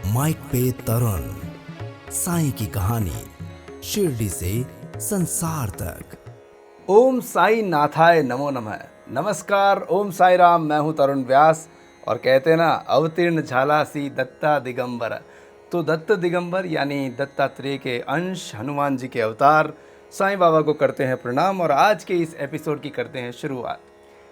Mic पे तरुण, साईं की कहानी, शिरडी से संसार तक। ओम साई नाथाय नमो नमः। नमस्कार, ओम साई राम। मैं हूं तरुण व्यास और कहते हैं ना, अवतीर्ण झालासी दत्ता दिगंबर। तो दत्त दिगंबर यानी दत्तात्रेय के अंश, हनुमान जी के अवतार साईं बाबा को करते हैं प्रणाम। और आज के इस एपिसोड की करते हैं शुरुआत।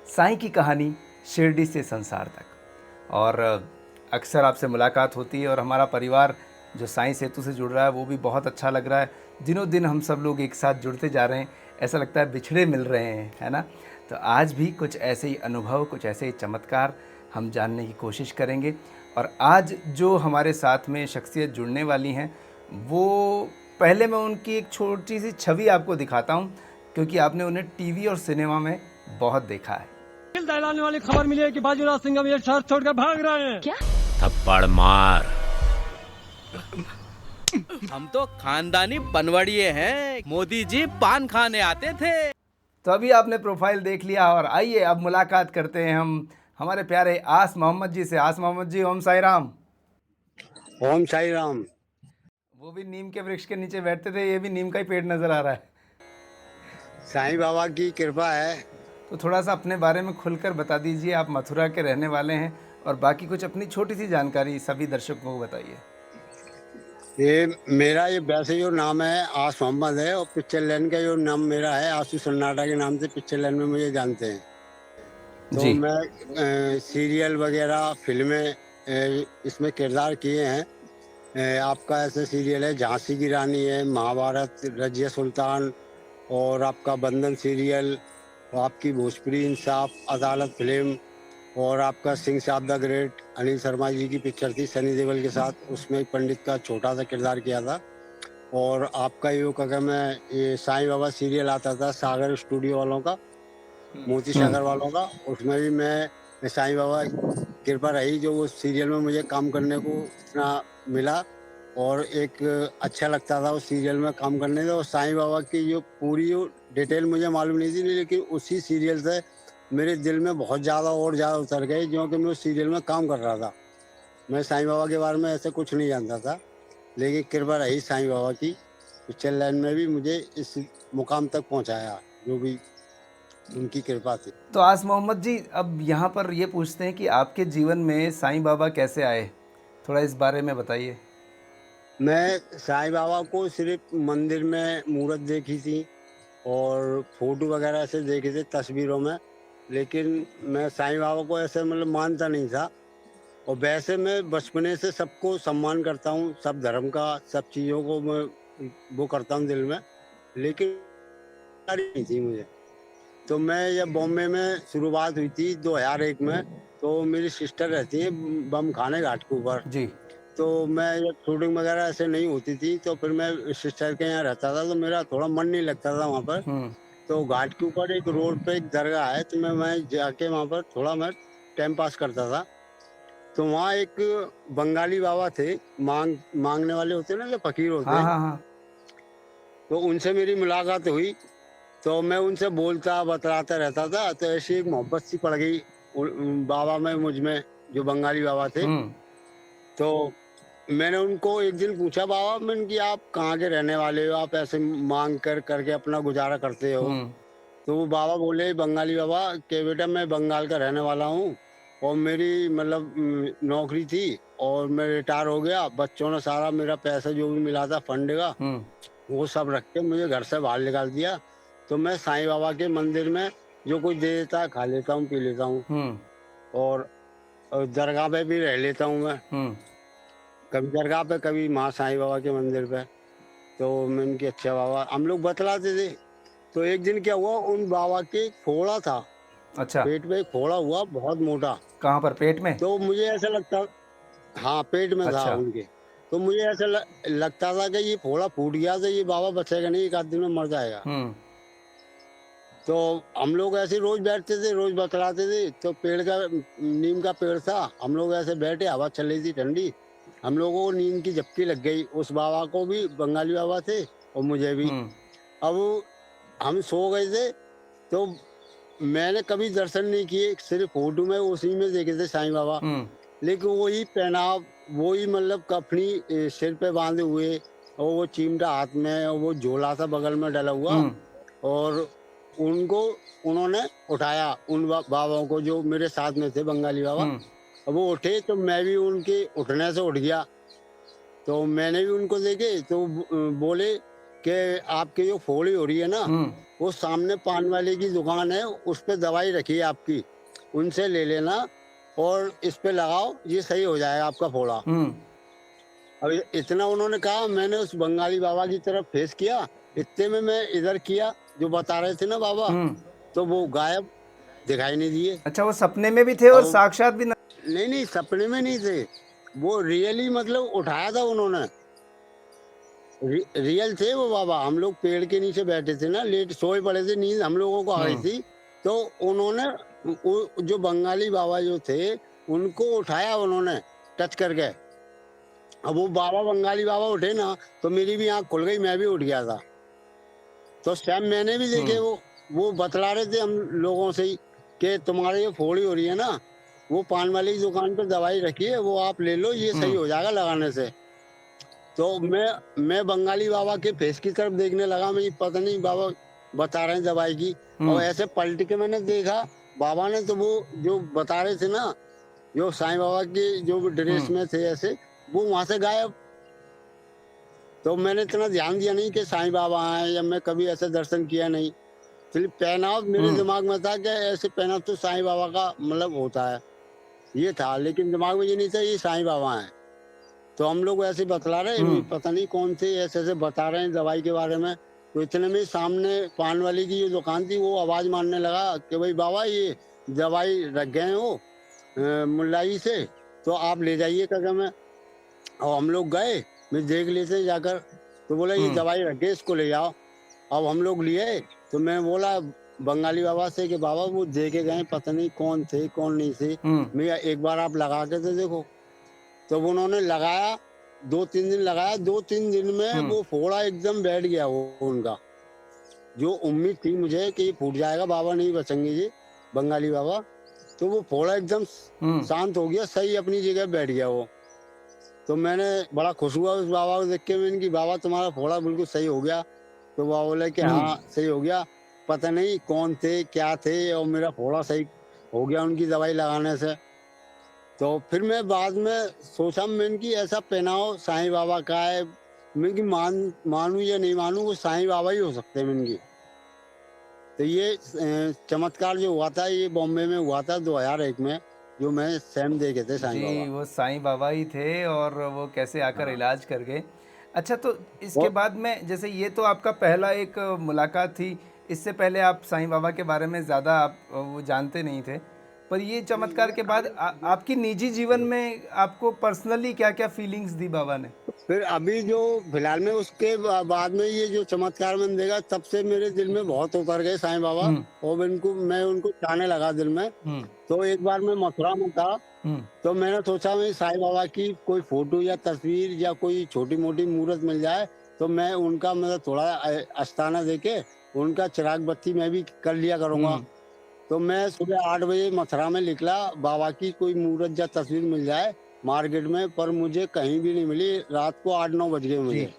साईं की कहानी, शिरडी से संसार तक। और अक्सर आपसे मुलाकात होती है और हमारा परिवार जो साईं सेतु से जुड़ रहा है वो भी बहुत अच्छा लग रहा है। दिनों दिन हम सब लोग एक साथ जुड़ते जा रहे हैं, ऐसा लगता है बिछड़े मिल रहे हैं, है ना। तो आज भी कुछ ऐसे ही अनुभव, कुछ ऐसे ही चमत्कार हम जानने की कोशिश करेंगे। और आज जो हमारे साथ में शख्सियत जुड़ने वाली हैं, वो पहले मैं उनकी एक छोटी सी छवि आपको दिखाता हूँ, क्योंकि आपने उन्हें टीवी और सिनेमा में बहुत देखा है। दहलाने वाली खबर मिली है कि बाजूराव सिंघम ये शहर छोड़कर भाग रहे हैं। क्या? थप्पड़ मार। हम तो खानदानी बनवड़िए हैं। मोदी जी पान खाने आते थे। तो अभी आपने प्रोफाइल देख लिया और आइए अब मुलाकात करते हैं हम हमारे प्यारे आस मोहम्मद जी से। आस मोहम्मद जी, ओम साई राम। ओम साई राम। वो भी नीम के वृक्ष के नीचे बैठते थे, ये भी नीम का ही पेड़ नजर आ रहा है। साईं बाबा की कृपा है। तो थोड़ा सा अपने बारे में खुलकर बता दीजिए। आप मथुरा के रहने वाले हैं और बाकी कुछ अपनी छोटी सी जानकारी सभी दर्शकों को बताइए। ये वैसे जो नाम है आस मोहम्मद है, और पिक्चर लाइन का जो नाम मेरा है आसू सन्नाटा के नाम से पिक्चर लाइन में मुझे जानते हैं। तो जी। मैं सीरियल वगैरह फिल्में इसमें किरदार किए हैं। आपका ऐसे सीरियल है झांसी की रानी है, महाभारत, रजिया सुल्तान, और आपका बंधन सीरियल, और आपकी भोजपुरी इंसाफ, अदालत फिल्म, और आपका सिंह साहब द ग्रेट, अनिल शर्मा जी की पिक्चर थी सनी देओल के साथ, उसमें एक पंडित का छोटा सा किरदार किया था। और आपका अगर मैं ये साईं बाबा सीरियल आता था सागर स्टूडियो वालों का, मोती सागर वालों का, उसमें भी मैं साईं बाबा कृपा रही जो वो सीरियल में मुझे काम करने को इतना मिला, और एक अच्छा लगता था उस सीरियल में काम करने से। और साईं बाबा की जो पूरी जो डिटेल मुझे मालूम नहीं थी, लेकिन उसी सीरियल से मेरे दिल में बहुत ज़्यादा और ज़्यादा उतर गए, क्योंकि मैं उस सीरियल में काम कर रहा था। मैं साईं बाबा के बारे में ऐसे कुछ नहीं जानता था, लेकिन कृपा रही साईं बाबा की, पिक्चर लाइन में भी मुझे इस मुकाम तक पहुंचाया, जो भी उनकी कृपा थी। तो आस मोहम्मद जी, अब यहाँ पर ये पूछते हैं कि आपके जीवन में साईं बाबा कैसे आए, थोड़ा इस बारे में बताइए। मैं साईं बाबा को सिर्फ मंदिर में मूर्त देखी थी और फोटो वगैरह से देखे थे तस्वीरों में, लेकिन मैं साईं बाबा को ऐसे मानता नहीं था। और वैसे मैं बचपने से सबको सम्मान करता हूँ, सब धर्म का, सब चीज़ों को मैं वो करता हूँ दिल में, लेकिन नहीं थी मुझे। तो मैं जब बॉम्बे में शुरुआत हुई थी 2001 में, तो मेरी सिस्टर रहती है बम खाने घाट के ऊपर। जी। तो मैं जब शूटिंग वगैरह ऐसे नहीं होती थी, तो फिर मैं सिस्टर के यहाँ रहता था, तो मेरा थोड़ा मन नहीं लगता था वहाँ पर। तो घाट के ऊपर एक रोड पे एक दरगाह है, तो मैं जाके वहाँ पर थोड़ा मैं टाइम पास करता था। तो वहाँ एक बंगाली बाबा थे, मांगने वाले होते हैं ना, जो फकीर होते हाँ हैं। हाँ हाँ। तो उनसे मेरी मुलाकात हुई, तो मैं उनसे बोलता बतलाता रहता था। तो ऐसी एक मोहब्बत सी पड़ गई बाबा में, मुझ में, जो बंगाली बाबा थे। तो मैंने उनको एक दिन पूछा, बाबा मैंने कि आप कहाँ के रहने वाले हो, आप ऐसे मांग कर करके अपना गुजारा करते हो? तो वो बाबा बोले, बंगाली बाबा, कि बेटा मैं बंगाल का रहने वाला हूँ, और मेरी नौकरी थी और मैं रिटायर हो गया। बच्चों ने सारा मेरा पैसा जो भी मिला था फंड का, वो सब रख के मुझे घर से बाहर निकाल दिया। तो मैं साईं बाबा के मंदिर में जो कुछ दे देता है खा लेता हूँ, पी लेता हूँ, और दरगाह पे भी रह लेता हूँ मैं, कभी दरगाह पे, कभी माँ साईं बाबा के मंदिर पे। तो मैंने कि अच्छा बाबा, हम लोग बतलाते थे। तो एक दिन क्या हुआ, उन बाबा के एक फोड़ा था। अच्छा। पेट में एक फोड़ा हुआ बहुत मोटा। कहाँ पर, पेट में? तो मुझे ऐसा लगता, हाँ पेट में था अच्छा। उनके। तो मुझे ऐसा लगता था कि ये फोड़ा फूट गया तो ये बाबा बचेगा नहीं, एक आध दिन में मर जाएगा। तो हम लोग ऐसे रोज बैठते थे, रोज बतलाते थे। तो पेड़ का, नीम का पेड़ था, हम लोग ऐसे बैठे, हवा चल रही थी ठंडी, हम लोगों को नींद की झपकी लग गई। उस बाबा को भी, बंगाली बाबा थे, और मुझे भी। अब हम सो गए थे, तो मैंने कभी दर्शन नहीं किए, सिर्फ फोटो में उसी में देखे थे साईं बाबा। लेकिन वही पहनाव, वही मतलब कफनी सिर पे बांधे हुए, और वो चिमटा हाथ में, और वो झोला सा बगल में डला हुआ, हम्म। और उनको उन्होंने उठाया, उन बाबाओं को जो मेरे साथ में थे, बंगाली बाबा। हम्म। अब वो उठे तो मैं भी उनके उठने से उठ गया। तो मैंने भी उनको देखे तो बोले कि आपकी जो फोड़ी हो रही है ना, हम्म। वो सामने पान वाले की दुकान है, उस पे दवाई रखी है आपकी, उनसे ले लेना और इस पे लगाओ, ये सही हो जाएगा आपका फोड़ा। हम्म। अब इतना उन्होंने कहा, मैंने उस बंगाली बाबा की तरफ फेस किया, इतने में मैं इधर किया जो बता रहे थे ना बाबा, हम्म। तो वो गायब, दिखाई नहीं दिए। अच्छा, वो सपने में भी थे और अब साक्षात भी नहीं नहीं, सपने में नहीं थे, वो रियली मतलब उठाया था उन्होंने, रियल थे वो बाबा। हम लोग पेड़ के नीचे बैठे थे ना, लेट सोए पड़े थे, नींद हम लोगों को आ गई थी। तो उन्होंने जो बंगाली बाबा जो थे, उनको उठाया उन्होंने टच करके। अब वो बाबा, बंगाली बाबा उठे ना, तो मेरी भी आंख खुल गई, मैं भी उठ गया था। तो स्वयं मैंने भी देखे, वो बतला रहे थे हम लोगों से ही कि तुम्हारी ये फोड़ी हो रही है ना, वो पान वाली की दुकान पे दवाई रखी है, वो आप ले लो, ये सही हो जाएगा लगाने से। तो मैं बंगाली बाबा के फेस की तरफ देखने लगा, मुझे पता नहीं बाबा बता रहे हैं दवाई की, और ऐसे पलट के मैंने देखा बाबा ने, तो वो जो बता रहे थे ना, जो साईं बाबा के जो ड्रेस में थे ऐसे, वो वहां से गायब। तो मैंने इतना ध्यान दिया नहीं कि साईं बाबा आए, या मैं कभी ऐसे दर्शन किया नहीं। सिर्फ पहनाव मेरे दिमाग में था कि ऐसे पहनाव तो साईं बाबा का मतलब होता है, ये था, लेकिन दिमाग में ये नहीं था ये साईं बाबा हैं। तो हम लोग ऐसे बतला रहे, पता नहीं कौन से ऐसे ऐसे बता रहे हैं दवाई के बारे में। तो इतने में सामने पान वाली की जो दुकान थी, वो आवाज मारने लगा कि भाई बाबा, ये दवाई रख गए हो मुल्लाई से, तो आप ले जाइए करके। मैं और हम लोग गए, मैं देख लेते जाकर, तो बोला ये दवाई रख गए, इसको ले जाओ। अब हम लोग लिए, तो मैं बोला बंगाली बाबा से कि बाबा वो दे के गए, पता नहीं कौन थे कौन नहीं थे, मैं एक बार आप लगा के तो देखो। तो उन्होंने लगाया, 2-3 दिन लगाया, 2-3 दिन में वो फोड़ा एकदम बैठ गया वो उनका। जो उम्मीद थी मुझे कि ये फूट जाएगा, बाबा नहीं बचेंगे ये बंगाली बाबा, तो वो फोड़ा एकदम शांत हो गया, सही अपनी जगह बैठ गया वो। तो मैंने बड़ा खुश हुआ उस बाबा को देख के, मैंने कि बाबा तुम्हारा फोड़ा बिल्कुल सही हो गया। तो बाबा बोले कि हाँ सही हो गया, पता नहीं कौन थे क्या थे, और मेरा फोड़ा सही हो गया उनकी दवाई लगाने से। तो फिर मैं बाद में सोचा, मैंने कि ऐसा पहनाव साईं बाबा का है, मैं कि मानूं या नहीं मानूं, वो साईं बाबा ही हो सकते हैं मैंने की। तो ये चमत्कार जो हुआ था, ये बॉम्बे में हुआ था 2001 में, जो मैं सैम देखे थे साईं जी, बाबा। वो साईं बाबा ही थे और वो कैसे आकर इलाज कर गए। अच्छा, तो इसके बाद में, जैसे ये तो आपका पहला एक मुलाकात थी, इससे पहले आप साईं बाबा के बारे में ज़्यादा आप वो जानते नहीं थे, पर ये चमत्कार के बाद आपकी निजी जीवन में आपको पर्सनली क्या क्या फीलिंग्स दी बाबा ने? फिर अभी जो फिलहाल में, उसके बाद में ये जो चमत्कार मैंने देखा, तब से मेरे दिल में बहुत उतर गए साईं बाबा, और मैं उनको चाहने लगा दिल में। तो एक बार मैं मथुरा में था, तो मैंने सोचा मैं साईं बाबा की कोई फोटो या तस्वीर या कोई छोटी मोटी मूर्त मिल जाए, तो मैं उनका मतलब थोड़ा आस्थाना देके उनका चिराग बत्ती मैं भी कर लिया करूंगा। तो मैं सुबह 8 बजे मथुरा में निकला, बाबा की कोई मूर्त या तस्वीर मिल जाए मार्केट में, पर मुझे कहीं भी नहीं मिली। रात को 8-9 बज गए मुझे,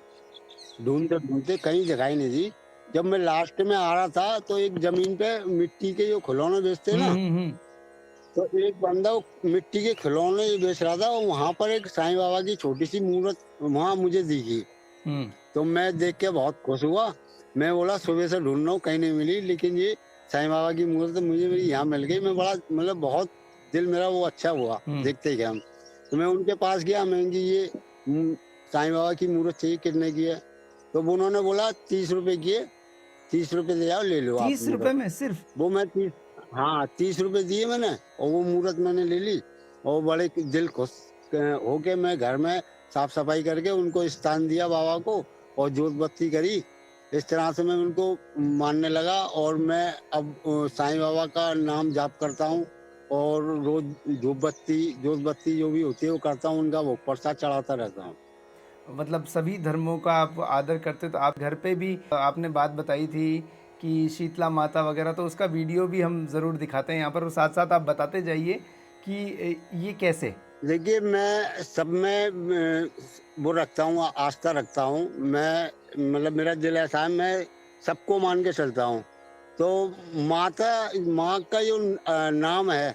ढूंढते ढूंढते कहीं दिखाई नहीं दी। जब मैं लास्ट में आ रहा था, तो एक जमीन पे मिट्टी के जो खिलौने बेचते हैं ना, तो एक बंदा मिट्टी के खिलौने बेच रहा था, और वहां पर एक साईं बाबा की छोटी सी मूर्त वहां मुझे दिखी। तो मैं देख के बहुत खुश हुआ। मैं बोला सुबह से ढूंढ रहा हूँ, कहीं नहीं मिली, लेकिन ये साईं बाबा की मूर्त मुझे मेरी यहाँ मिल गई। मैं बड़ा मतलब बहुत दिल मेरा वो अच्छा हुआ देखते ही हम। तो मैं उनके पास गया, मैं कि ये साईं बाबा की मूर्त चाहिए, कितने की है? तो वो उन्होंने बोला 30 रुपए की है, 30 रुपए दे जाओ, ले लो आप। 30 रुपए में सिर्फ? वो मैं 30 रुपए दिए मैंने, और वो मूर्त मैंने ले ली, और बड़े दिल खुश होके मैं घर में साफ सफाई करके उनको स्थान दिया बाबा को, और जोत बत्ती करी। इस तरह से मैं उनको मानने लगा, और मैं अब साईं बाबा का नाम जाप करता हूँ, और रोज जोत बत्ती जो भी होती है वो करता हूँ, उनका वो प्रसाद चढ़ाता रहता हूँ। मतलब सभी धर्मों का आप आदर करते, तो आप घर पे भी, आपने बात बताई थी कि शीतला माता वगैरह, तो उसका वीडियो भी हम ज़रूर दिखाते हैं यहाँ पर, और साथ साथ आप बताते जाइए कि ये कैसे देखिए, मैं सब में वो रखता हूँ, आस्था रखता हूँ। मैं मतलब मेरा दिल ऐसा है, मैं सबको मान के चलता हूँ। तो माता माँ का जो नाम है,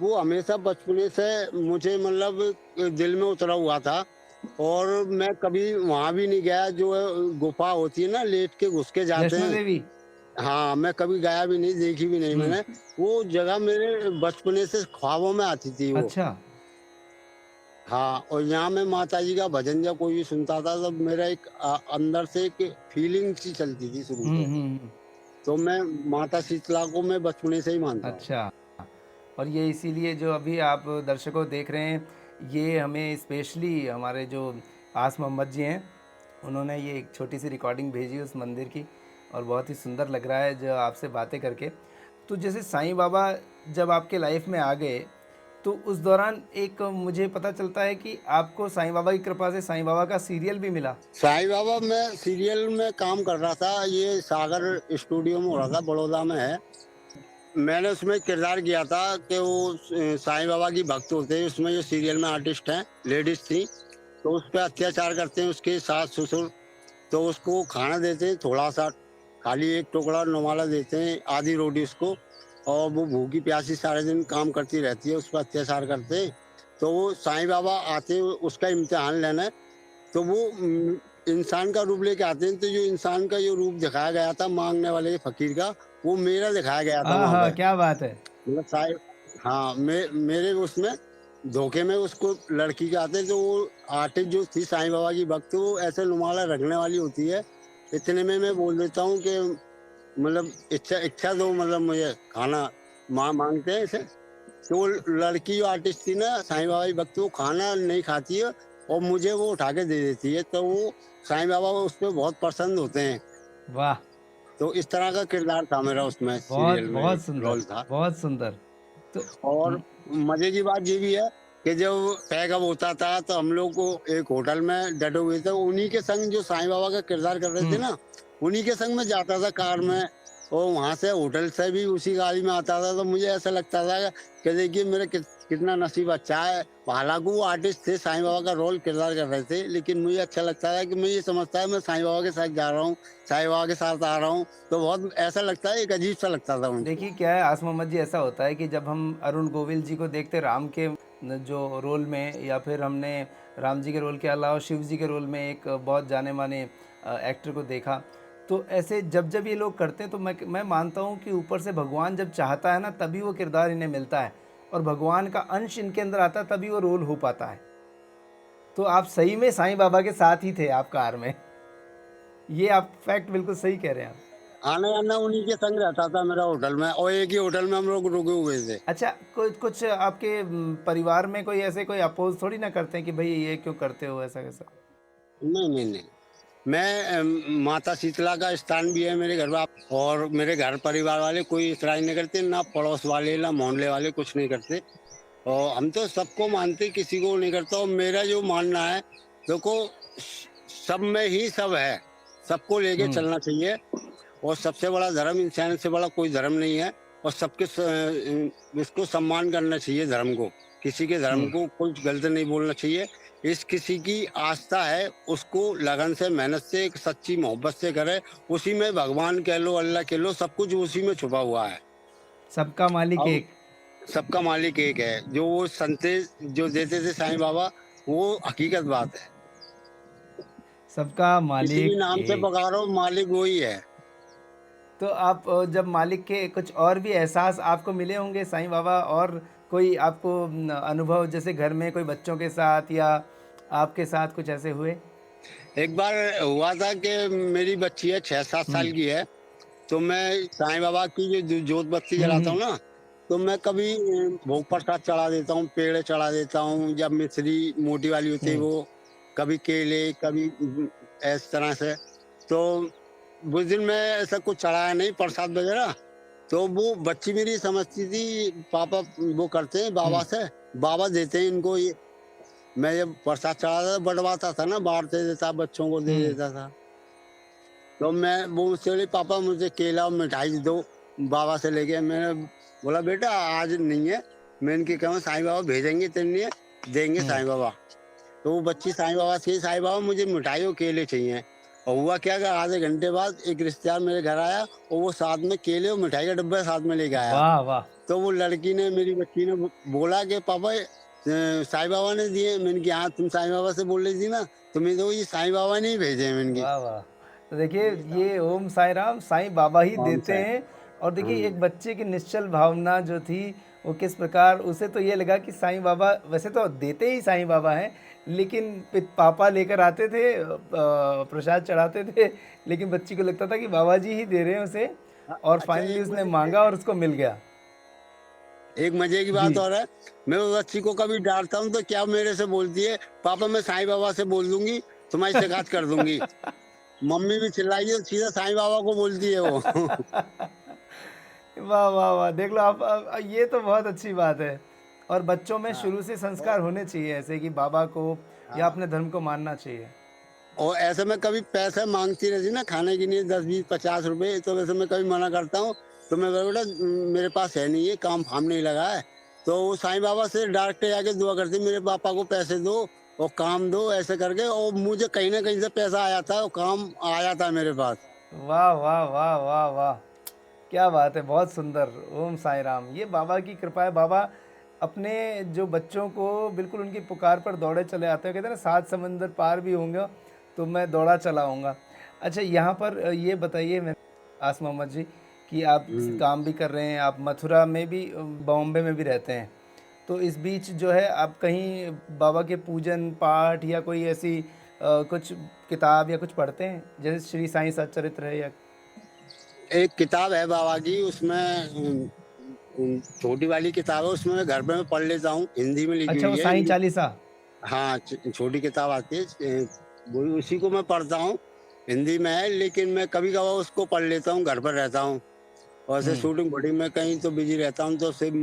वो हमेशा बचपने से मुझे मतलब दिल में उतरा हुआ था। और मैं कभी वहाँ भी नहीं गया, जो गुफ़ा होती है ना, लेट के घुस के जाते वैष्णो हैं। देवी। हाँ, मैं कभी गया भी नहीं, देखी भी नहीं हम्म। मैंने। वो जगह मेरे बचपने से ख्वाबों में आती थी वो। अच्छा। हाँ, और यहाँ मैं माताजी का भजन जब कोई भी सुनता था, तो मेरा एक अंदर से एक फीलिंग सी चलती थी शुरू से। हम्म। तो मैं माता शीतला को मैं बचपने से ही मानता हूँ। अच्छा। और ये इसीलिए जो अभी आप दर्शकों देख रहे हैं, ये हमें स्पेशली हमारे जो आस मोहम्मद जी हैं, उन्होंने ये एक छोटी सी रिकॉर्डिंग भेजी उस मंदिर की, और बहुत ही सुंदर लग रहा है जो आपसे बातें करके। तो जैसे साईं बाबा जब आपके लाइफ में आ गए, तो उस दौरान एक मुझे पता चलता है कि आपको साईं बाबा की कृपा से साईं बाबा का सीरियल भी मिला। साईं बाबा, मैं सीरियल में काम कर रहा था, ये सागर स्टूडियो में हो रहा था, बड़ौदा में है। मैंने उसमें किरदार किया था कि वो साईं बाबा की भक्त होते हैं। उसमें जो सीरियल में आर्टिस्ट हैं, लेडीज थी, तो उस पर अत्याचार करते हैं उसके सास ससुर। तो उसको खाना देते हैं थोड़ा सा, खाली एक टुकड़ा नवाला देते हैं, आधी रोटी उसको। और वो भूखी प्यासी सारे दिन काम करती रहती है, उस पर अत्याचार करते हैं। तो वो साईं बाबा आते हैं उसका इम्तिहान लेने। तो वो इंसान का रूप लेके आते हैं। तो जो इंसान का जो रूप दिखाया गया था मांगने वाले फकीर का, वो मेरा दिखाया गया था वहां आहा, पे। क्या बात है। मतलब साईं, हाँ, मेरे उसमें धोखे में उसको लड़की के आते हैं। तो वो आर्टिस्ट जो थी साईं बाबा की भक्त, वो ऐसे रुमाला रखने वाली होती है। इतने में मैं बोल देता हूँ कि मतलब इच्छा इच्छा दो, मतलब मुझे खाना मांगते हैं ऐसे। तो वो लड़की जो आर्टिस्ट थी ना साईं बाबा की भक्त, वो खाना नहीं खाती है और मुझे वो उठा के दे देती है। तो वो साईं बाबा उस पर बहुत पसंद होते हैं। वाह। तो इस तरह का किरदार था मेरा उसमें, बहुत सीरियल में बहुत एक सुंदर। रोल था। बहुत सुंदर। तो और मजे की बात ये भी है कि जब पैकअप होता था, तो हम लोग को एक होटल में डटे हुए थे, उन्हीं के संग जो साईं बाबा का किरदार कर रहे थे ना, उन्हीं के संग में जाता था कार में। और वहां से होटल से भी उसी गाड़ी में आता था। तो मुझे ऐसा लगता था कि देखिए मेरा कितना नसीब अच्छा है। हालांकि वो आर्टिस्ट थे, साईं बाबा का रोल किरदार कर रहे थे, लेकिन मुझे अच्छा लगता था कि मैं ये समझता है मैं साईं बाबा के साथ जा रहा हूँ, साईं बाबा के साथ आ रहा हूँ। तो बहुत ऐसा लगता है, एक अजीब सा लगता था मुझे। देखिए क्या है आस मोहम्मद जी, ऐसा होता है कि जब हम अरुण गोविल जी को देखते राम के जो रोल में, या फिर हमने राम जी के रोल के अलावा शिव जी के रोल में एक बहुत जाने माने एक्टर को देखा, तो ऐसे जब जब ये लोग करते हैं, तो मैं मानता हूँ कि ऊपर से भगवान जब चाहता है ना, तभी वो किरदार इन्हें मिलता है, और भगवान का अंश इनके अंदर आता है, तभी वो रोल हो पाता है। तो आप सही में साईं बाबा के साथ ही थे आप कार में। ये आप फैक्ट बिल्कुल सही कह रहे हैं आप। आना जाना उन्हीं के संग रहता था मेरा होटल में, और एक ही होटल में हम लोग रुके हुए थे। अच्छा, कुछ कुछ आपके परिवार में कोई ऐसे कोई अपोज थोड़ी ना करते हैं कि भाई ये क्यों करते हो, ऐसा कैसा। नहीं नहीं नहीं, मैं माता शीतला का स्थान भी है मेरे घर में। और मेरे घर परिवार वाले कोई इतराई नहीं करते, ना पड़ोस वाले ना मोहल्ले वाले कुछ नहीं करते। और हम तो सबको मानते, किसी को नहीं करता। और मेरा जो मानना है, देखो, सब में ही सब है, सबको लेके चलना चाहिए। और सबसे बड़ा धर्म, इंसान से बड़ा कोई धर्म नहीं है। और सबके इसको सम्मान करना चाहिए धर्म को। किसी के धर्म को कुछ गलत नहीं बोलना चाहिए। इस किसी की आस्था है, उसको लगन से, मेहनत से, एक सच्ची मोहब्बत से करे। उसी में भगवान कह लो, अल्लाह कह लो, सब कुछ उसी में छुपा हुआ है। सबका मालिक अब एक। सबका मालिक एक है। जो वो संदेश जो देते थे साईं बाबा, वो हकीकत बात है। सबका किसी भी मालिक नाम से एक। पुकारो, मालिक वही है। तो आप जब मालिक के कुछ और भी एहसास आपको मिले होंगे साईं बाबा, और कोई आपको अनुभव, जैसे घर में कोई बच्चों के साथ या आपके साथ कुछ ऐसे हुए। एक बार हुआ था कि मेरी बच्ची है, 6-7 साल की है। तो मैं साईं बाबा की जो जोत बत्ती जलाता हूँ ना, तो मैं कभी भोग प्रसाद चढ़ा देता हूँ, पेड़ चढ़ा देता हूँ, जब मिश्री मोटी वाली होती है वो, कभी केले, कभी इस तरह से। तो उस दिन मैं ऐसा कुछ चढ़ाया नहीं प्रसाद वगैरह। तो वो बच्ची मेरी समझती थी पापा वो करते हैं बाबा से, बाबा देते हैं इनको ये। मैं जब प्रसाद चढ़ाता था, बंटवाता था ना, बांटते देता, बच्चों को दे देता था। तो मैं वो मुझसे बोली, पापा मुझे केला और मिठाई दो बाबा से लेके। मैंने बोला बेटा आज नहीं है, मैं इनके कहूँ साईं बाबा भेजेंगे तेरे लिए, देंगे साईं बाबा। तो वो बच्ची साईं बाबा से, साईं बाबा मुझे मिठाई और केले चाहिए। और हुआ क्या कि आधे घंटे बाद एक रिश्तेदार मेरे घर आया और वो साथ में केले और मिठाई का डब्बा साथ में लेके आया। वाह वाह तो वो लड़की ने, मेरी बच्ची ने बोला कि पापा साईं बाबा ने दिए। मैंने कहा हाँ, तुम साईं बाबा से बोल रही थी ना, तुम्हें तो ये साईं बाबा ने ही भेजे हैं। मैंने वाह वाह। तो देखिए ये ओम साई राम साईं बाबा ही कहा देते हैं। और देखिए एक बच्चे की निश्चल भावना जो थी वो किस प्रकार, उसे तो ये लगा कि साईं बाबा वैसे तो देते ही साईं बाबा हैं, लेकिन पापा लेकर आते थे, प्रसाद चढ़ाते थे, लेकिन बच्ची को लगता था कि बाबा जी ही दे रहे हैं उसे। और अच्छा, फाइनली एक उसने मांगा और उसको मिल गया। एक मजे की बात और है। मैं उस बच्ची को कभी डांटता हूँ तो क्या मेरे से बोलती है, पापा मैं साईं बाबा से बोल दूंगी, तुम्हारी शिकायत कर दूंगी। मम्मी भी चिल्लाई है, सीधा साईं बाबा को बोलती है वो। वाह वाह वाह, देख लो आप, ये तो बहुत अच्छी बात है। और बच्चों में शुरू से संस्कार होने चाहिए ऐसे कि बाबा को या अपने धर्म को मानना चाहिए। और ऐसे में कभी पैसे मांगती रहती ना खाने के लिए, 10, 20, 50 रुपए, तो वैसे मैं कभी मना करता हूँ। तो मैं बोला बेटा मेरे पास है नहीं, है काम फाम नहीं लगा है। तो वो साईं बाबा से डायरेक्ट जाके दुआ करती, मेरे पापा को पैसे दो और काम दो, ऐसे करके। और मुझे कहीं ना कहीं से पैसा आया था और काम आया था मेरे पास। वाह वाह वाह वाह वाह, क्या बात है, बहुत सुंदर। ओम साई राम, ये बाबा की कृपा है। बाबा अपने जो बच्चों को बिल्कुल उनकी पुकार पर दौड़े चले आते हैं। कहते हैं ना, 7 समंदर पार भी होंगे तो मैं दौड़ा चला आऊँगा। अच्छा, यहाँ पर ये बताइए मैं आस मोहम्मद जी कि आप काम भी कर रहे हैं, आप मथुरा में भी, बॉम्बे में भी रहते हैं। तो इस बीच जो है आप कहीं बाबा के पूजन पाठ या कोई ऐसी कुछ किताब या कुछ पढ़ते हैं, जैसे श्री साईं सच्चरित्र है या? एक किताब है बाबा की, उसमें छोटी वाली किताब है, उसमें मैं घर पे मैं पढ़ लेता हूँ, हिंदी में लिखी अच्छा, वो हुई साईं है। चालीसा। हाँ, छोटी किताब आती है, वो उसी को मैं पढ़ता हूँ। हिंदी में है, लेकिन मैं कभी कभार उसको पढ़ लेता हूँ, घर पर रहता हूँ। और ऐसे शूटिंग वूटिंग में कहीं तो बिजी रहता हूँ, तो सिर्फ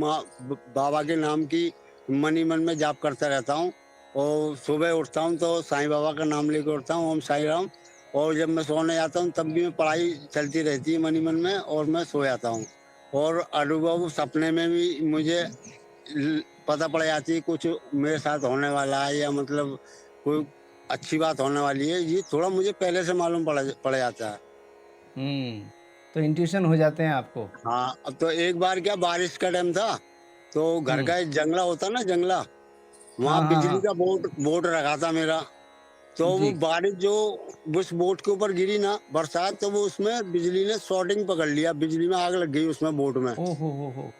बाबा के नाम की मन ही मन में जाप करता रहता हूँ। और सुबह उठता हूँ तो साईं बाबा का नाम लेकर उठता हूँ, ओम साईं राम। और जब मैं सोने जाता हूँ तब भी मैं पढ़ाई चलती रहती है मन ही मन में, और मैं सो जाता हूँ। और अनुभव सपने में भी मुझे पता पड़ जाती है कुछ मेरे साथ होने वाला है, या मतलब कोई अच्छी बात होने वाली है, ये थोड़ा मुझे पहले से मालूम पड़ जाता है। तो इंट्यूशन हो जाते हैं आपको। हाँ, अब तो एक बार क्या, बारिश का टाइम था, तो घर का एक जंगला होता ना, जंगला, हाँ वहाँ हाँ बिजली हाँ का बोर्ड बोर्ड रखा था मेरा। तो वो जी। बारिश जो उस बोर्ड के ऊपर गिरी ना, बरसात, तो वो उसमें बिजली ने शॉर्टिंग पकड़ लिया, बिजली में आग लग गई उसमें, बोर्ड में। ओ हो।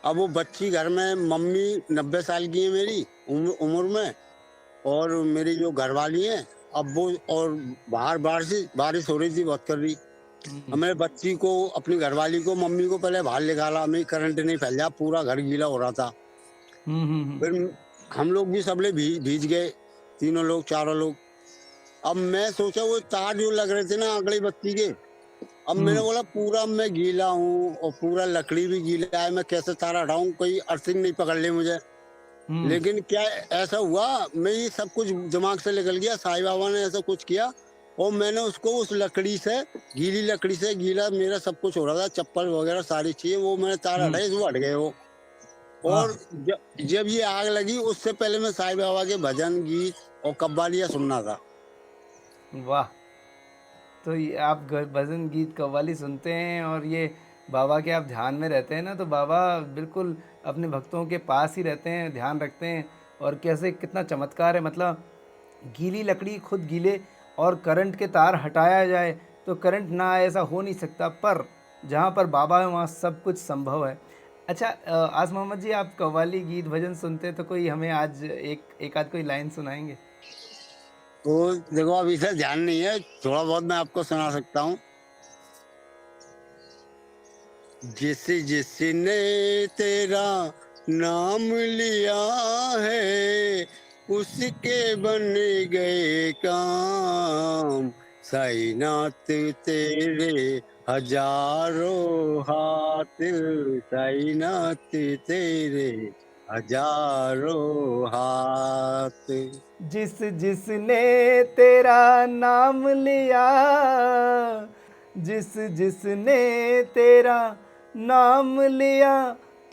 अब वो बच्ची घर में, मम्मी 90 साल की है मेरी उम्र में, और मेरी जो घरवाली है, अब वो, और बाहर बारिश हो रही थी, बहुत कर रही। अब मेरे बच्ची को, अपनी घरवाली को, मम्मी को पहले बाहर निकाला, हमें करंट नहीं फैल जाए, पूरा घर गीला हो रहा था। हम्म। फिर हम लोग भी सबले भीज गए, तीनों लोग, चारों लोग। अब मैं सोचा वो तार जो लग रहे थे ना आंकड़ी बत्ती के, अब मैंने बोला पूरा मैं गीला हूँ और पूरा लकड़ी भी गीला है, मैं कैसे तार हटाऊं, कोई अर्थिंग नहीं पकड़ ली मुझे। लेकिन क्या ऐसा हुआ, मैं ये सब कुछ दिमाग से निकल गया, साईं बाबा ने ऐसा कुछ किया, और मैंने उसको उस लकड़ी से, गीली लकड़ी से, गीला मेरा सब कुछ हो रहा था, चप्पल वगैरह सारी चीजें, वो मैंने तार हटाई, वो हट गए वो। वाह और जब ये आग लगी, उससे पहले मैं साईं बाबा के भजन गीत और कव्वालियाँ सुनना था। वाह। तो ये आप भजन गीत कव्वाली सुनते हैं और ये बाबा के आप ध्यान में रहते हैं ना, तो बाबा बिल्कुल अपने भक्तों के पास ही रहते हैं, ध्यान रखते हैं। और कैसे, कितना चमत्कार है, मतलब गीली लकड़ी खुद गीले, और करंट के तार हटाया जाए तो करंट ना आए, ऐसा हो नहीं सकता। पर जहाँ पर बाबा है वहाँ सब कुछ संभव है। अच्छा, आज मोहम्मद जी, आप कव्वाली गीत भजन सुनते हैं, तो कोई हमें आज एक आध कोई लाइन सुनाएंगे? तो देखो, अभी से ध्यान नहीं है, थोड़ा बहुत मैं आपको सुना सकता हूँ। जिसने तेरा नाम लिया है, उसके बन गए काम। साईनाथ तेरे हजारों हाथ, साईनाथ तेरे हजारों हाथ। जिसने तेरा नाम लिया, जिसने तेरा नाम लिया,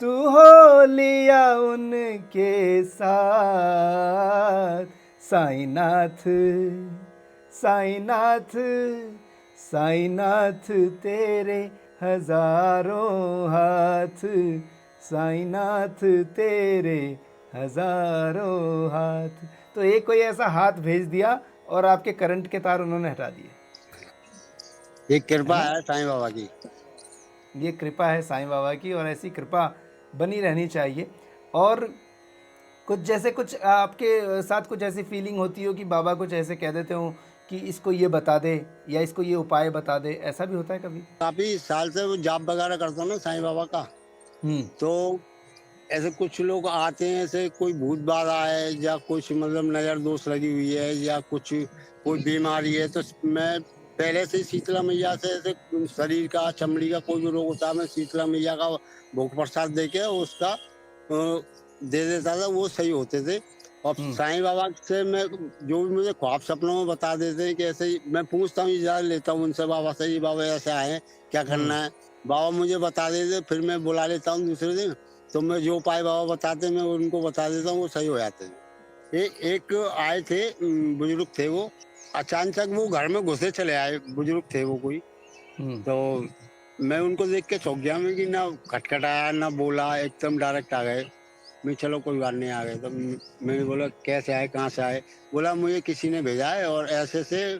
तू हो लिया उनके साथ। साईनाथ साईनाथ साईनाथ तेरे हजारों हाथ, साईनाथ तेरे हजारों हाथ। तो एक कोई ऐसा हाथ भेज दिया और आपके करंट के तार उन्होंने हटा दिए। ये कृपा है साईं बाबा की। ये कृपा है साईं बाबा की, और ऐसी कृपा बनी रहनी चाहिए। और कुछ जैसे कुछ आपके साथ कुछ ऐसी फीलिंग होती हो कि बाबा कुछ ऐसे कह देते हो कि इसको ये बता दे या इसको ये उपाय बता दे, ऐसा भी होता है कभी? काफी साल से वो जाप वगैरह करता हूँ ना साईं बाबा का, तो ऐसे कुछ लोग आते हैं, ऐसे कोई भूत बाधा है या कुछ मतलब नजर दोष लगी हुई है या कुछ कोई बीमारी है, तो मैं पहले से शीतला मैया से ऐसे शरीर का चमड़ी का कोई भी रोग होता है, मैं शीतला मैया का भोग प्रसाद दे के उसका दे देता था, वो सही होते थे। और साईं बाबा से मैं जो भी मुझे ख्वाब सपनों में बता देते हैं कि ऐसे ही मैं पूछता हूँ, इजाजत लेता हूँ उनसे बाबा से, ये बाबा ऐसे आए क्या करना है, बाबा मुझे बता देते, फिर मैं बुला लेता हूँ दूसरे दिन, तो मैं जो उपाय बाबा बताते हैं मैं उनको बता देता हूँ, वो सही हो जाते हैं। एक आए थे बुजुर्ग थे, वो अचानक वो घर में घुसे चले आए, बुजुर्ग थे वो कोई, तो मैं उनको देख के चौंक गया, मैं कि ना खटखटाया ना बोला, एकदम डायरेक्ट आ गए। मैं चलो कोई बात नहीं, आ गए। तो मैंने बोला कैसे आए, कहाँ से आए? बोला मुझे किसी ने भेजा है और ऐसे से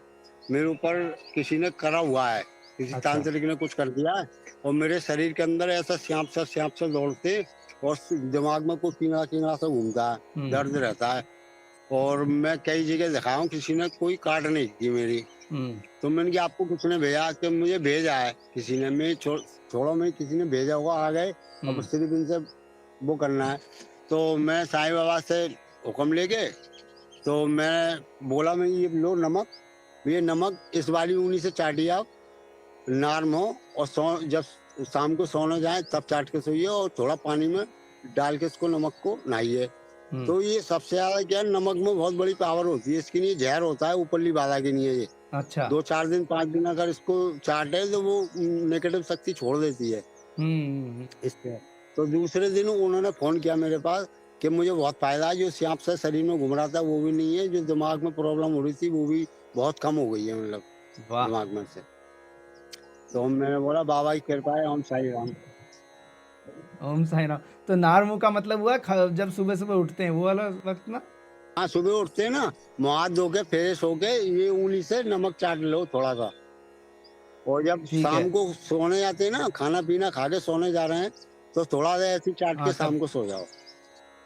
मेरे ऊपर किसी ने करा हुआ है, किसी तांत्रिक ने कुछ कर दिया है, और मेरे शरीर के अंदर ऐसा सांप सा दौड़ते और दिमाग में कुछ किंगड़ा किंगड़ा सा घूमता है, दर्द रहता है, और मैं कई जगह दिखाया हूँ, किसी ने कोई काट नहीं की मेरी। तो मैंने कि आपको किसी ने भेजा? कि मुझे भेजा है किसी ने, मैं छोड़ो मैं किसी ने भेजा होगा, आ गए, अब सिर्फ इनसे वो करना है। तो मैं साईं बाबा से हुक्म लेके, तो मैं बोला मैं ये लो नमक, ये नमक इस वाली उंगली से चाटिए आप, नार्म हो, और जब शाम को सोने जाए तब चाट के सोइए, और थोड़ा पानी में डाल के इसको नमक को नहाइए। तो ये सबसे ज्यादा क्या है, नमक में बहुत बड़ी पावर होती है, इसके लिए जहर होता है, ऊपरली बाधा के लिए ये। अच्छा। 2-4 दिन 5 दिन अगर इसको चाटे तो वो नेगेटिव शक्ति छोड़ देती है इससे। तो दूसरे दिन उन्होंने फोन किया मेरे पास कि मुझे बहुत फायदा है, जो सांप से शरीर में घूम रहा था वो भी नहीं है, जो दिमाग में प्रॉब्लम हो रही थी वो भी बहुत कम हो गई है, मतलब वाह। दिमाग में से। तो मैंने बोला बाबा की कृपा है, ओम साई राम। ओम साई राम। तो नारमू का मतलब हुआ जब सुबह सुबह उठते हैं वो वाला वक्त ना? हाँ, सुबह उठते हैं ना, मुँह हाथ धो के फ्रेश होके ये उंगली से नमक चाट लो थोड़ा सा, और जब ठीक है। शाम को सोने जाते हैं ना, खाना पीना खा के सोने जा रहे हैं, तो थोड़ा सा ऐसी चाट हाँ, के तब। शाम को सो जाओ।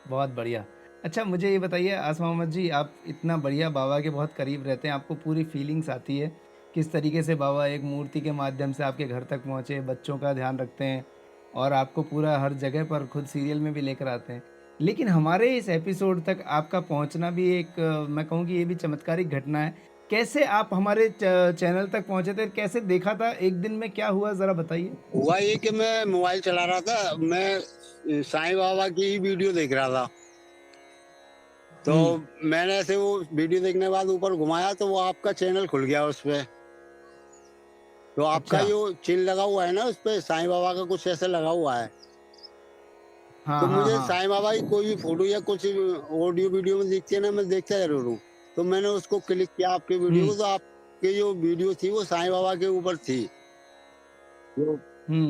बहुत बढ़िया। अच्छा, मुझे ये बताइए आस मोहम्मद जी, आप इतना बढ़िया बाबा के बहुत करीब रहते हैं, आपको पूरी फीलिंग्स आती है किस तरीके से बाबा एक मूर्ति के माध्यम से आपके घर तक पहुँचे, बच्चों का ध्यान रखते हैं और आपको पूरा हर जगह पर खुद सीरियल में भी लेकर आते हैं। लेकिन हमारे इस एपिसोड तक आपका पहुँचना भी एक मैं कहूँ कि ये भी चमत्कारिक घटना है। कैसे आप हमारे चैनल तक पहुँचे थे? कैसे देखा था? एक दिन में क्या हुआ ज़रा बताइए? हुआ ये कि मैं मोबाइल चला रहा था, मैं साईं बाबा की ही वीडियो देख रहा था, तो मैंने ऐसे वो वीडियो देखने के बाद ऊपर घुमाया तो वो आपका चैनल खुल गया उस पे। तो आपका अच्छा। जो चिन्ह लगा हुआ है ना, उस पे साईं बाबा का कुछ ऐसे लगा हुआ है। हाँ, तो हाँ, मुझे हाँ। साईं बाबा की कोई भी फोटो या कुछ ऑडियो वीडियो में दिखती है ना, मैं देखता जरूर हूँ। तो मैंने उसको क्लिक किया आपके वीडियो को, तो आपकी जो वीडियो थी वो साईं बाबा के ऊपर थी। जो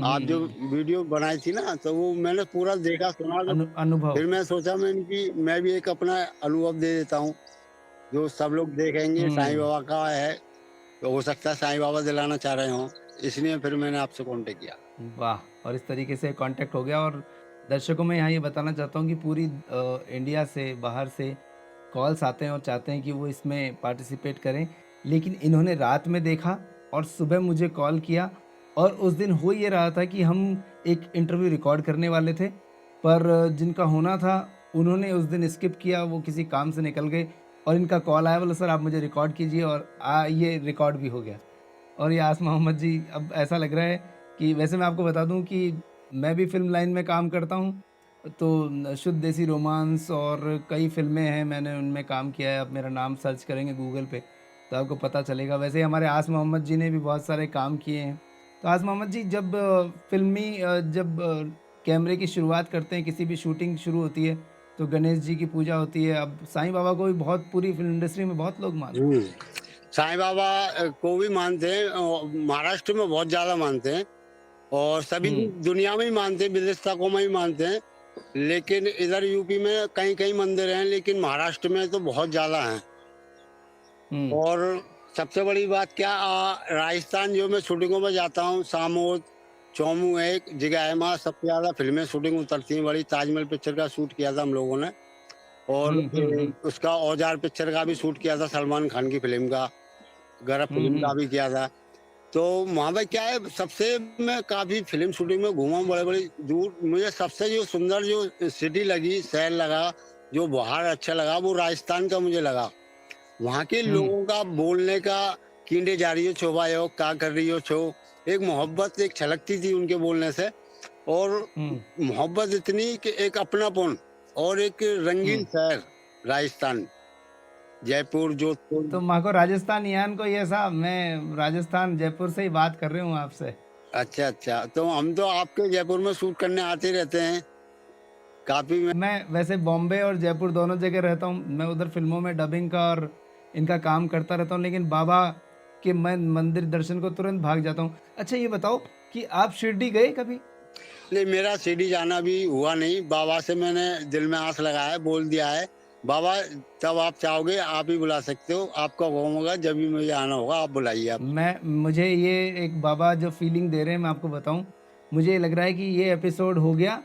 आप जो वीडियो बनाई थी ना, तो वो मैंने पूरा देखा सुना, तो अनुभव। फिर मैं सोचा मैं भी एक अपना अनुभव दे देता हूँ, जो सब लोग देखेंगे साईं बाबा का है, तो हो सकता है साईं बाबा दिलाना चाह रहे हों, इसलिए फिर मैंने आपसे कांटेक्ट किया। वाह! और इस तरीके से कांटेक्ट हो गया। और दर्शकों में यहाँ ये बताना चाहता हूँ कि पूरी इंडिया से, बाहर से कॉल्स आते हैं और चाहते हैं कि वो इसमें पार्टिसिपेट करें। लेकिन इन्होंने रात में देखा और सुबह मुझे कॉल किया, और उस दिन हो ये रहा था कि हम एक इंटरव्यू रिकॉर्ड करने वाले थे, पर जिनका होना था उन्होंने उस दिन स्किप किया, वो किसी काम से निकल गए और इनका कॉल आया, बोला सर आप मुझे रिकॉर्ड कीजिए, और ये रिकॉर्ड भी हो गया। और ये आस मोहम्मद जी, अब ऐसा लग रहा है कि वैसे मैं आपको बता दूं कि मैं भी फ़िल्म लाइन में काम करता हूं, तो शुद्ध देसी रोमांस और कई फ़िल्में हैं, मैंने उनमें काम किया है। आप मेरा नाम सर्च करेंगे गूगल पे तो आपको पता चलेगा। वैसे ही हमारे आस मोहम्मद जी ने भी बहुत सारे काम किए हैं। तो आस मोहम्मद जी, जब फ़िल्मी जब कैमरे की शुरुआत करते हैं, किसी भी शूटिंग शुरू होती है तो गणेश जी की पूजा होती है। अब साईं बाबा को भी बहुत पूरी फिल्म इंडस्ट्री में बहुत लोग मानते हैं। साईं बाबा को भी मानते हैं, महाराष्ट्र में बहुत ज्यादा मानते हैं और सभी दुनिया में ही मानते हैं, विदेशों में ही मानते हैं। लेकिन इधर यूपी में कई कई मंदिर हैं, लेकिन महाराष्ट्र में तो बहुत ज्यादा हैं। हम्म। और सबसे बड़ी बात क्या, राजस्थान जो मैं शूटिंगों में जाता हूँ, सामोद चौमू है एक जगह है, वहाँ सबसे ज्यादा फिल्में शूटिंग उतरती हैं। बड़ी ताजमहल पिक्चर का शूट किया था हम लोगों ने, और उसका औजार पिक्चर का भी शूट किया था, सलमान खान की फिल्म का, गरब फिल्म का भी किया था। तो वहाँ पे क्या है, सबसे मैं काफी फिल्म शूटिंग में घूमा हूँ बड़े बड़े दूर। मुझे सबसे जो सुंदर जो सिटी लगी, शहर लगा, जो बाहर अच्छा लगा, वो राजस्थान का मुझे लगा। वहाँ के लोगों का बोलने का, कींडे जा रही हो छुपाए हो, क्या कर रही हो छो, एक मोहब्बत एक छलकती थी उनके बोलने से। और मोहब्बत इतनी कि एक अपनापन, और एक रंगीन शहर राजस्थान, जयपुर जोधपुर। तो माँ को राजस्थान यान को ये साहब, मैं राजस्थान जयपुर से ही बात कर रही हूँ आपसे। अच्छा अच्छा, तो हम तो आपके जयपुर में शूट करने आते रहते हैं काफी। मैं वैसे बॉम्बे और जयपुर दोनों जगह रहता हूँ। मैं उधर फिल्मों में डबिंग का और इनका काम करता रहता हूँ, लेकिन बाबा के मैं मंदिर दर्शन को तुरंत भाग जाता हूँ। अच्छा ये बताओ कि आप शिरडी गए कभी? नहीं, मेरा शिरडी जाना भी हुआ नहीं। बाबा से मैंने दिल में आस लगाया है, बोल दिया है, बाबा जब आप चाहोगे आप ही बुला सकते हो, आपका हुक्म होगा, जब भी मुझे आना होगा आप बुलाइए आप। मुझे ये एक बाबा जो फीलिंग दे रहे हैं, मैं आपको बताऊं, मुझे लग रहा है कि ये एपिसोड हो गया,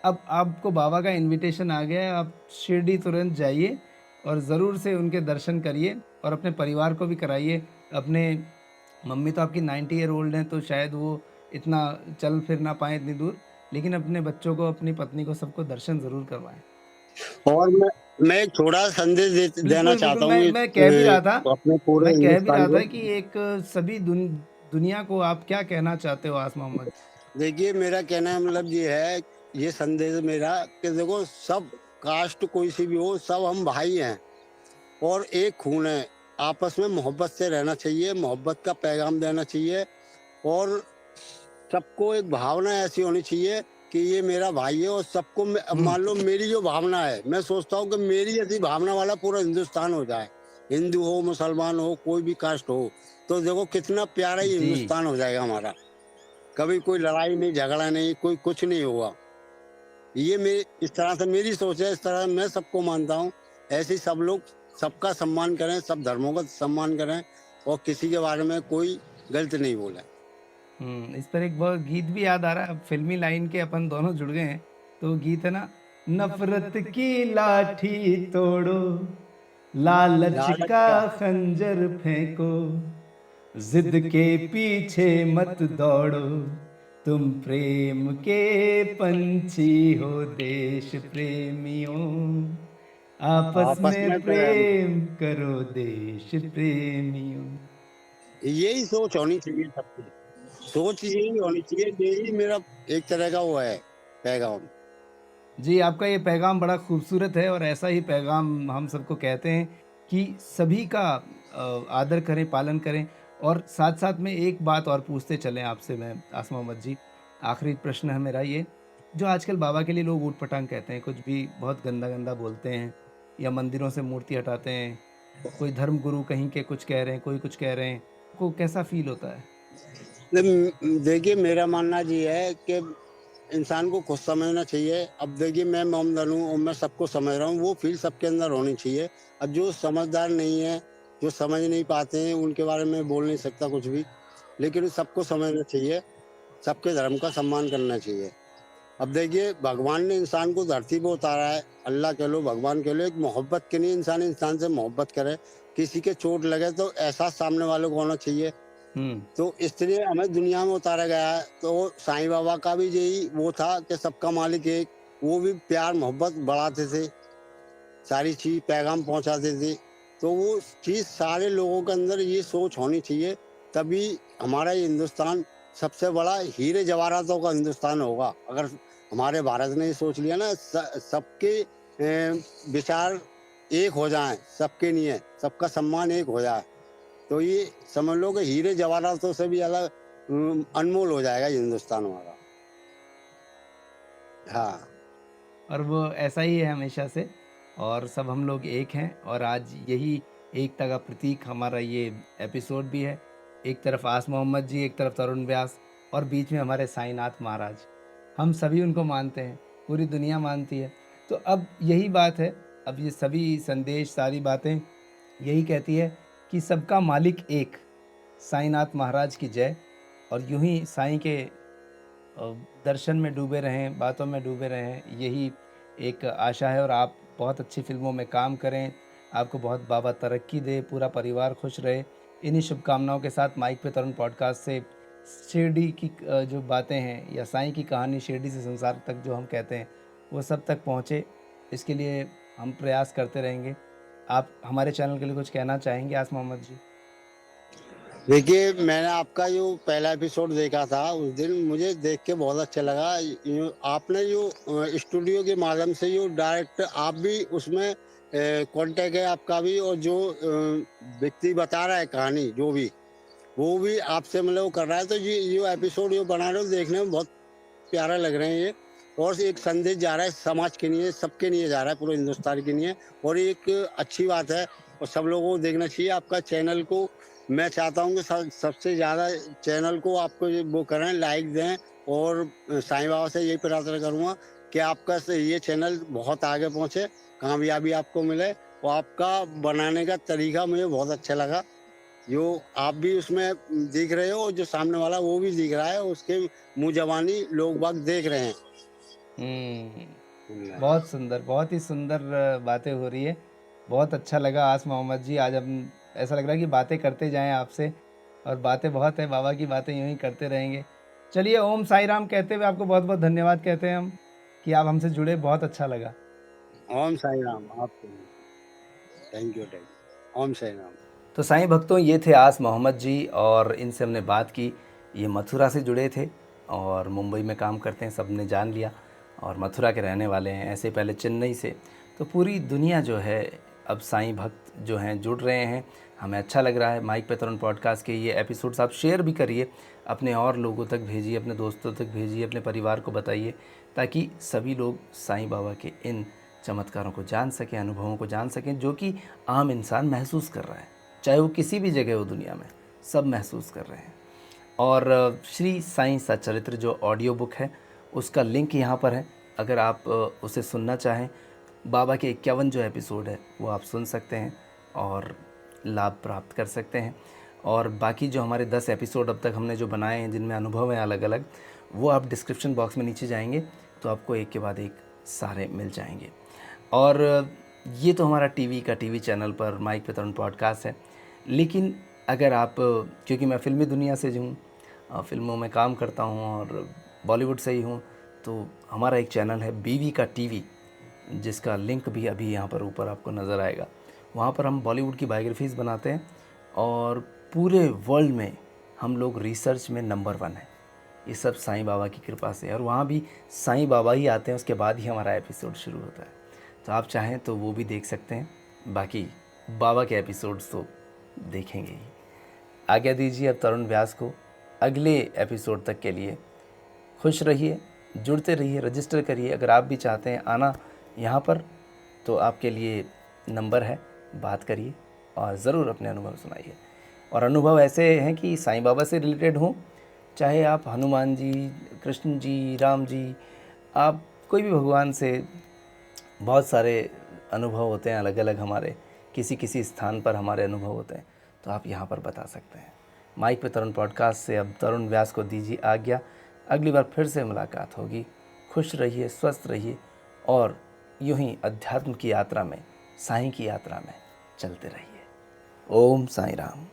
अब आपको बाबा का इनविटेशन आ गया है। आप शिरडी तुरंत जाइए और ज़रूर से उनके दर्शन करिए और अपने परिवार को भी कराइए। अपने मम्मी तो आपकी 90 ईयर ओल्ड हैं, तो शायद वो इतना चल फिर ना पाए इतनी दूर, लेकिन अपने बच्चों को, अपनी पत्नी को, सबको दर्शन ज़रूर करवाएं। और मैं एक छोटा संदेश देना बिल्कुल चाहता बिल्कुल, हूँ मैं कह भी रहा था, अपने पूरे मैं कह भी हिंदुस्तान रहा था को। कि एक सभी दुनिया को आप क्या कहना चाहते हो आस मोहम्मद? देखिए, मेरा कहना मतलब ये है, ये संदेश मेरा कि देखो, सब कास्ट कोई सी भी हो, सब हम भाई हैं और एक खून है। आपस में मोहब्बत से रहना चाहिए, मोहब्बत का पैगाम देना चाहिए, और सबको एक भावना ऐसी होनी चाहिए कि ये मेरा भाई है। और सबको मान लो मेरी जो भावना है, मैं सोचता हूँ कि मेरी ऐसी भावना वाला पूरा हिंदुस्तान हो जाए, हिंदू हो, मुसलमान हो, कोई भी कास्ट हो, तो देखो कितना प्यारा ये जी हिंदुस्तान हो जाएगा हमारा। कभी कोई लड़ाई नहीं, झगड़ा नहीं, कोई कुछ नहीं होगा। ये मेरी इस तरह से मेरी सोच है, इस तरह मैं सबको मानता हूँ। ऐसे ही सब लोग सबका सम्मान करें, सब धर्मों का सम्मान करें, और किसी के बारे में कोई गलत नहीं बोले। इस पर एक बहुत गीत भी याद आ रहा है। अब फिल्मी लाइन के अपन दोनों जुड़ गए हैं, तो वो गीत है ना, नफरत की लाठी तोड़ो, लालच लालच का का खंजर फेंको, जिद के पीछे मत दौड़ो, तुम प्रेम के पंछी हो देश प्रेमियों, आपस आपस में में प्रेम, प्रेम करो देश प्रेमियों। यही सोच होनी चाहिए सबकी, सोच यही होनी चाहिए। यही मेरा एक तरह का वो है पैगाम। जी, आपका ये पैगाम बड़ा खूबसूरत है और ऐसा ही पैगाम हम सबको कहते हैं कि सभी का आदर करें, पालन करें। और साथ-साथ में एक बात और पूछते चलें आपसे मैं आसिम मोहम्मद जी, आखिरी प्रश्न है मेरा ये, जो आजकल बाबा के लिए लोग ऊट-पटांग कहते हैं, कुछ भी बहुत गंदा-गंदा बोलते हैं या मंदिरों से मूर्ति हटाते हैं, कोई धर्म गुरु कहीं के कुछ कह रहे हैं, कोई कुछ कह रहे हैं, आपको कैसा फ़ील होता है? देखिए, मेरा मानना ये है कि इंसान को खुद समझना चाहिए। अब देखिए, मैं मोमदन हूँ और मैं सबको समझ रहा हूँ, वो फील सबके अंदर होनी चाहिए। अब जो समझदार नहीं है, जो समझ नहीं पाते हैं, उनके बारे में बोल नहीं सकता कुछ भी, लेकिन सबको समझना चाहिए, सबके धर्म का सम्मान करना चाहिए। अब देखिए, भगवान ने इंसान को धरती पे उतारा है, अल्लाह कह लो, भगवान कह लो, एक मोहब्बत के लिए इंसान से मोहब्बत करे। किसी के चोट लगे तो एहसास सामने वाले को होना चाहिए। हुँ, तो इसलिए हमें दुनिया में उतारा गया है। तो साईं बाबा का भी यही वो था कि सबका मालिक एक, वो भी प्यार मोहब्बत बढ़ाते थे, सारी चीज पैगाम पहुंचाते थे। तो वो चीज सारे लोगों के अंदर ये सोच होनी चाहिए, तभी हमारा ये हिंदुस्तान सबसे बड़ा हीरे जवाहरातों का हिंदुस्तान होगा। अगर हमारे भारत ने ये सोच लिया ना, सबके विचार एक हो जाएं, सबके लिए सबका सम्मान एक हो जाए, तो ये समझ लो कि हीरे जवाहरातों से भी ज्यादा अनमोल हो जाएगा ये हिंदुस्तान हमारा। हाँ और वो ऐसा ही है हमेशा से। और सब हम लोग एक हैं और आज यही एकता का प्रतीक हमारा ये एपिसोड भी है। एक तरफ आस मोहम्मद जी, एक तरफ तरुण व्यास और बीच में हमारे साईनाथ महाराज। हम सभी उनको मानते हैं, पूरी दुनिया मानती है। तो अब यही बात है, अब ये सभी संदेश, सारी बातें यही कहती है कि सबका मालिक एक, साईनाथ महाराज की जय। और यूं ही साईं के दर्शन में डूबे रहें, बातों में डूबे रहें, यही एक आशा है। और आप बहुत अच्छी फिल्मों में काम करें, आपको बहुत बाबा तरक्की दे, पूरा परिवार खुश रहे। इन्हीं शुभकामनाओं के साथ माइक पे तरुण पॉडकास्ट से शिरडी की जो बातें हैं या साईं की कहानी शिरडी से संसार तक जो हम कहते हैं वो सब तक पहुँचे, इसके लिए हम प्रयास करते रहेंगे। आप हमारे चैनल के लिए कुछ कहना चाहेंगे आस मोहम्मद जी? देखिए, मैंने आपका जो पहला एपिसोड देखा था उस दिन मुझे देख के बहुत अच्छा लगा। आपने जो स्टूडियो के माध्यम से जो डायरेक्ट आप भी उसमें कांटेक्ट है आपका भी, और जो व्यक्ति बता रहा है कहानी जो भी, वो भी आपसे मतलब वो कर रहा है। तो ये एपिसोड जो बना रहे हो देखने में बहुत प्यारा लग रहे हैं ये। और एक संदेश जा रहा है समाज के लिए, सबके लिए जा रहा है, पूरे हिंदुस्तान के लिए, और एक अच्छी बात है और सब लोगों को देखना चाहिए आपका चैनल को। मैं चाहता हूँ कि सबसे ज़्यादा चैनल को आपको वो करें, लाइक दें। और साईं बाबा से यही प्रार्थना करूँगा कि आपका ये चैनल बहुत आगे पहुँचे, कामयाबी आपको मिले। और आपका बनाने का तरीका मुझे बहुत अच्छा लगा, जो आप भी उसमें दिख रहे हो और जो सामने वाला वो भी दिख रहा है, उसके मुंह जबानी लोग बाग देख रहे हैं। बहुत सुंदर, बहुत ही सुंदर बातें हो रही है। बहुत अच्छा लगा आस मोहम्मद जी। आज हम ऐसा लग रहा है कि बातें करते जाएं आपसे, और बातें बहुत है, बाबा की बातें यूं ही करते रहेंगे। चलिए, ओम साई राम कहते हुए आपको बहुत बहुत धन्यवाद कहते हैं हम कि आप हमसे जुड़े, बहुत अच्छा लगा। ओम साई राम। आपको थैंक यू। ओम साई राम। तो साईं भक्तों, ये थे आस मोहम्मद जी और इनसे हमने बात की। ये मथुरा से जुड़े थे और मुंबई में काम करते हैं, सबने जान लिया, और मथुरा के रहने वाले हैं। ऐसे पहले चेन्नई से। तो पूरी दुनिया जो है अब साईं भक्त जो हैं जुड़ रहे हैं, हमें अच्छा लग रहा है। माइक पे तरुण पॉडकास्ट के ये एपिसोड्स आप शेयर भी करिए, अपने और लोगों तक भेजिए, अपने दोस्तों तक भेजिए, अपने परिवार को बताइए, ताकि सभी लोग साईं बाबा के इन चमत्कारों को जान सकें, अनुभवों को जान सकें, जो कि आम इंसान महसूस कर रहा है, चाहे वो किसी भी जगह हो दुनिया में, सब महसूस कर रहे हैं। और श्री साईं सच्चरित्र जो ऑडियो बुक है, उसका लिंक यहाँ पर है। अगर आप उसे सुनना चाहें, बाबा के 51 जो एपिसोड है वो आप सुन सकते हैं और लाभ प्राप्त कर सकते हैं। और बाकी जो हमारे 10 एपिसोड अब तक हमने जो बनाए हैं, जिनमें अनुभव हैं अलग अलग, वो आप डिस्क्रिप्शन बॉक्स में नीचे जाएंगे तो आपको एक के बाद एक सारे मिल जाएंगे। और ये तो हमारा टीवी चैनल पर माइक पे तरुण पॉडकास्ट है। लेकिन अगर आप, क्योंकि मैं फ़िल्मी दुनिया से हूँ, फ़िल्मों में काम करता हूँ और बॉलीवुड से ही हूँ, तो हमारा एक चैनल है बीवी का टीवी, जिसका लिंक भी अभी यहाँ पर ऊपर आपको नज़र आएगा। वहाँ पर हम बॉलीवुड की बायोग्राफीज़ बनाते हैं और पूरे वर्ल्ड में हम लोग रिसर्च में नंबर 1 है। ये सब साईं बाबा की कृपा से, और वहाँ भी साईं बाबा ही आते हैं, उसके बाद ही हमारा एपिसोड शुरू होता है। तो आप चाहें तो वो भी देख सकते हैं। बाकी बाबा के एपिसोड्स तो देखेंगे ही। आज्ञा दीजिए अब तरुण व्यास को। अगले एपिसोड तक के लिए खुश रहिए, जुड़ते रहिए, रजिस्टर करिए। अगर आप भी चाहते हैं आना यहाँ पर, तो आपके लिए नंबर है, बात करिए और ज़रूर अपने अनुभव सुनाइए। और अनुभव ऐसे हैं कि साईं बाबा से रिलेटेड हों, चाहे आप हनुमान जी, कृष्ण जी, राम जी, आप कोई भी भगवान से, बहुत सारे अनुभव होते हैं अलग अलग हमारे, किसी किसी स्थान पर हमारे अनुभव होते हैं, तो आप यहाँ पर बता सकते हैं। माइक पे तरुण पॉडकास्ट से अब तरुण व्यास को दीजिए आज्ञा। अगली बार फिर से मुलाकात होगी। खुश रहिए, स्वस्थ रहिए और यूं ही अध्यात्म की यात्रा में, साईं की यात्रा में चलते रहिए। ओम साईं राम।